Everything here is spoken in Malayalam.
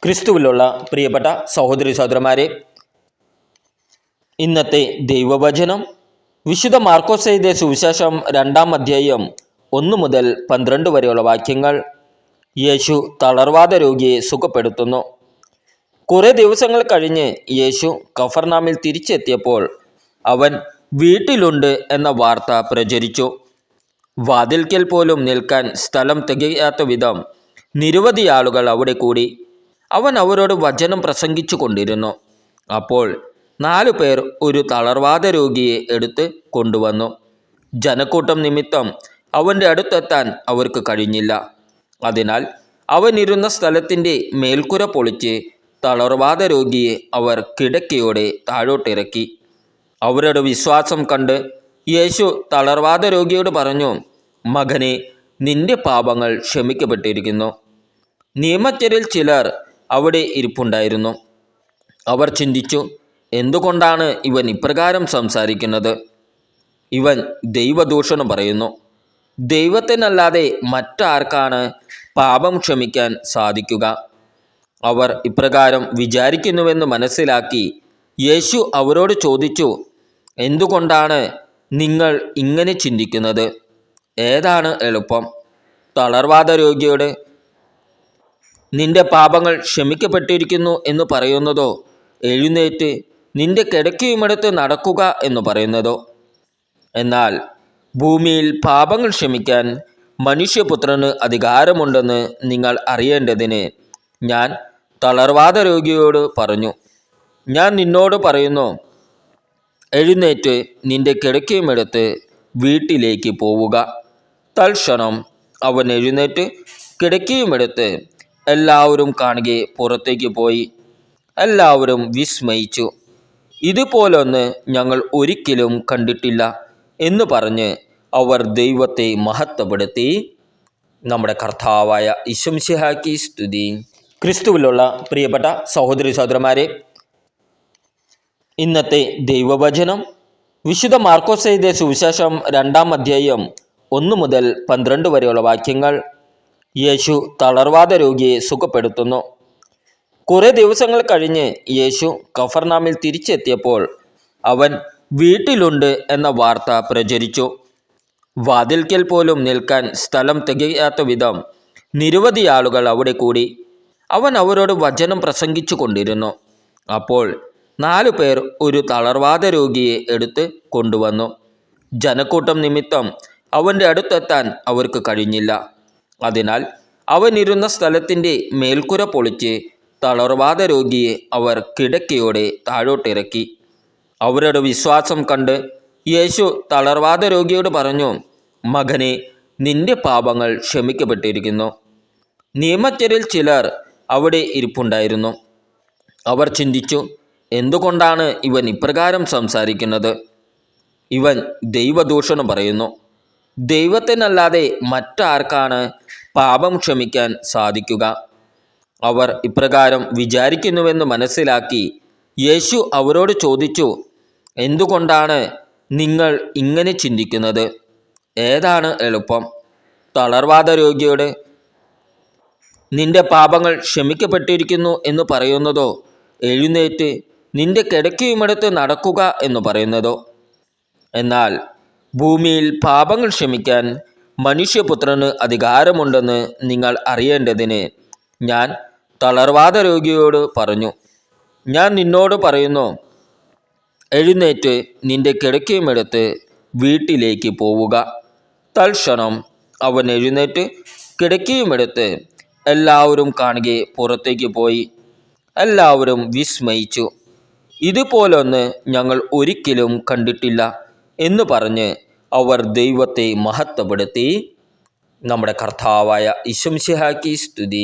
ക്രിസ്തുവിലുള്ള പ്രിയപ്പെട്ട സഹോദരി സഹോദരന്മാരെ, ഇന്നത്തെ ദൈവവചനം വിശുദ്ധ മാർക്കോസ് എഴുതിയ സുവിശേഷം 2-ാം അധ്യായം 1 മുതൽ 12 വരെയുള്ള വാക്യങ്ങൾ. യേശു തളർവാദ രോഗിയെ സുഖപ്പെടുത്തുന്നു. കുറേ ദിവസങ്ങൾ കഴിഞ്ഞ് യേശു കഫർനാമിൽ തിരിച്ചെത്തിയപ്പോൾ അവൻ വീട്ടിലുണ്ട് എന്ന വാർത്ത പ്രചരിച്ചു. വാതിൽക്കൽ പോലും നിൽക്കാൻ സ്ഥലം തികയാത്ത വിധം നിരവധി ആളുകൾ അവിടെ കൂടി. അവൻ അവരോട് വചനം പ്രസംഗിച്ചു കൊണ്ടിരുന്നു. അപ്പോൾ 4 പേർ ഒരു തളർവാദ രോഗിയെ എടുത്ത് കൊണ്ടുവന്നു. ജനക്കൂട്ടം നിമിത്തം അവൻ്റെ അടുത്തെത്താൻ അവർക്ക് കഴിഞ്ഞില്ല. അതിനാൽ അവൻ ഇരുന്ന സ്ഥലത്തിൻ്റെ മേൽക്കുര പൊളിച്ച് തളർവാദ രോഗിയെ അവർ കിടക്കയോടെ താഴോട്ടിറക്കി. അവരുടെ വിശ്വാസം കണ്ട് യേശു തളർവാദ രോഗിയോട് പറഞ്ഞു, മകനെ, നിന്റെ പാപങ്ങൾ ക്ഷമിക്കപ്പെട്ടിരിക്കുന്നു. നിയമജ്ഞരിൽ ചിലർ അവിടെ ഇരിപ്പുണ്ടായിരുന്നു. അവർ ചിന്തിച്ചു, എന്തുകൊണ്ടാണ് ഇവൻ ഇപ്രകാരം സംസാരിക്കുന്നത്? ഇവൻ ദൈവദൂഷണം പറയുന്നു. ദൈവത്തിനല്ലാതെ മറ്റാർക്കാണ് പാപം ക്ഷമിക്കാൻ സാധിക്കുക? അവർ ഇപ്രകാരം വിചാരിക്കുന്നുവെന്ന് മനസ്സിലാക്കി യേശു അവരോട് ചോദിച്ചു, എന്തുകൊണ്ടാണ് നിങ്ങൾ ഇങ്ങനെ ചിന്തിക്കുന്നത്? ഏതാണ് എളുപ്പം, തളർവാദ രോഗിയോട് നിന്റെ പാപങ്ങൾ ക്ഷമിക്കപ്പെട്ടിരിക്കുന്നു എന്ന് പറയുന്നതോ, എഴുന്നേറ്റ് നിന്റെ കിടക്കയുമെടുത്ത് നടക്കുക എന്ന് പറയുന്നതോ? എന്നാൽ ഭൂമിയിൽ പാപങ്ങൾ ക്ഷമിക്കാൻ മനുഷ്യപുത്രന് അധികാരമുണ്ടെന്ന് നിങ്ങൾ അറിയേണ്ടതിന് ഞാൻ തളർവാദ രോഗിയോട് പറഞ്ഞു. ഞാൻ നിന്നോട് പറയുന്നു, എഴുന്നേറ്റ് നിന്റെ കിടക്കയുമെടുത്ത് വീട്ടിലേക്ക് പോവുക. തൽക്ഷണം അവൻ എഴുന്നേറ്റ് കിടക്കയുമെടുത്ത് എല്ലാവരും കാണുകെ പുറത്തേക്ക് പോയി. എല്ലാവരും വിസ്മയിച്ചു. ഇതുപോലൊന്ന് ഞങ്ങൾ ഒരിക്കലും കണ്ടിട്ടില്ല എന്ന് പറഞ്ഞ് അവർ ദൈവത്തെ മഹത്വപ്പെടുത്തി. നമ്മുടെ കർത്താവായ ഈശോമിശിഹായ്ക്ക് സ്തുതി. ക്രിസ്തുവിലുള്ള പ്രിയപ്പെട്ട സഹോദരി സഹോദരന്മാരെ, ഇന്നത്തെ ദൈവവചനം വിശുദ്ധ മാർക്കോസ് എഴുതിയ സുവിശേഷം 2-ാം അധ്യായം 1 മുതൽ 12 വരെയുള്ള വാക്യങ്ങൾ. യേശു തളർവാദ രോഗിയെ സുഖപ്പെടുത്തുന്നു. കുറേ ദിവസങ്ങൾ കഴിഞ്ഞ് യേശു കഫർനാമിൽ തിരിച്ചെത്തിയപ്പോൾ അവൻ വീട്ടിലുണ്ട് എന്ന വാർത്ത പ്രചരിച്ചു. വാതിൽക്കൽ പോലും നിൽക്കാൻ സ്ഥലം തികയാത്ത വിധം നിരവധി ആളുകൾ അവിടെ കൂടി. അവൻ അവരോട് വചനം പ്രസംഗിച്ചു കൊണ്ടിരുന്നു. അപ്പോൾ 4 പേർ ഒരു തളർവാദ രോഗിയെ എടുത്ത് കൊണ്ടുവന്നു. ജനക്കൂട്ടം നിമിത്തം അവൻ്റെ അടുത്തെത്താൻ അവർക്ക് കഴിഞ്ഞില്ല. അതിനാൽ അവൻ ഇരുന്ന സ്ഥലത്തിൻ്റെ മേൽക്കുര പൊളിച്ച് തളർവാദ രോഗിയെ അവർ കിടക്കയോടെ താഴോട്ടിറക്കി. അവരുടെ വിശ്വാസം കണ്ട് യേശു തളർവാദ രോഗിയോട് പറഞ്ഞു, മകനെ, നിന്റെ പാപങ്ങൾ ക്ഷമിക്കപ്പെട്ടിരിക്കുന്നു. നിയമജ്ഞരിൽ ചിലർ അവിടെ ഇരിപ്പുണ്ടായിരുന്നു. അവർ ചിന്തിച്ചു, എന്തുകൊണ്ടാണ് ഇവൻ ഇപ്രകാരം സംസാരിക്കുന്നത്? ഇവൻ ദൈവദൂഷണം പറയുന്നു. ദൈവത്തിനല്ലാതെ മറ്റാർക്കാണ് പാപം ക്ഷമിക്കാൻ സാധിക്കുക? അവർ ഇപ്രകാരം വിചാരിക്കുന്നുവെന്ന് മനസ്സിലാക്കി യേശു അവരോട് ചോദിച്ചു, എന്തുകൊണ്ടാണ് നിങ്ങൾ ഇങ്ങനെ ചിന്തിക്കുന്നത്? ഏതാണ് എളുപ്പം, തളർവാദ രോഗിയോട് നിന്റെ പാപങ്ങൾ ക്ഷമിക്കപ്പെട്ടിരിക്കുന്നു എന്ന് പറയുന്നതോ, എഴുന്നേറ്റ് നിന്റെ കിടക്കയുമെടുത്ത് നടക്കുക എന്ന് പറയുന്നതോ? എന്നാൽ ഭൂമിയിൽ പാപങ്ങൾ ക്ഷമിക്കാൻ മനുഷ്യപുത്രന് അധികാരമുണ്ടെന്ന് നിങ്ങൾ അറിയേണ്ടതിന് ഞാൻ തളർവാദ രോഗിയോട് പറഞ്ഞു. ഞാൻ നിന്നോട് പറയുന്നു, എഴുന്നേറ്റ് നിന്റെ കിടക്കയുമെടുത്ത് വീട്ടിലേക്ക് പോവുക. തൽക്ഷണം അവൻ എഴുന്നേറ്റ് കിടക്കയുമെടുത്ത് എല്ലാവരും കാണുകെ പുറത്തേക്ക് പോയി. എല്ലാവരും വിസ്മയിച്ചു. ഇതുപോലൊന്ന് ഞങ്ങൾ ഒരിക്കലും കണ്ടിട്ടില്ല എന്ന് പറഞ്ഞ് അവർ ദൈവത്തെ മഹത്വപ്പെടുത്തി. നമ്മുടെ കർത്താവായ ഈശോമിശിഹായ്ക്ക് സ്തുതി.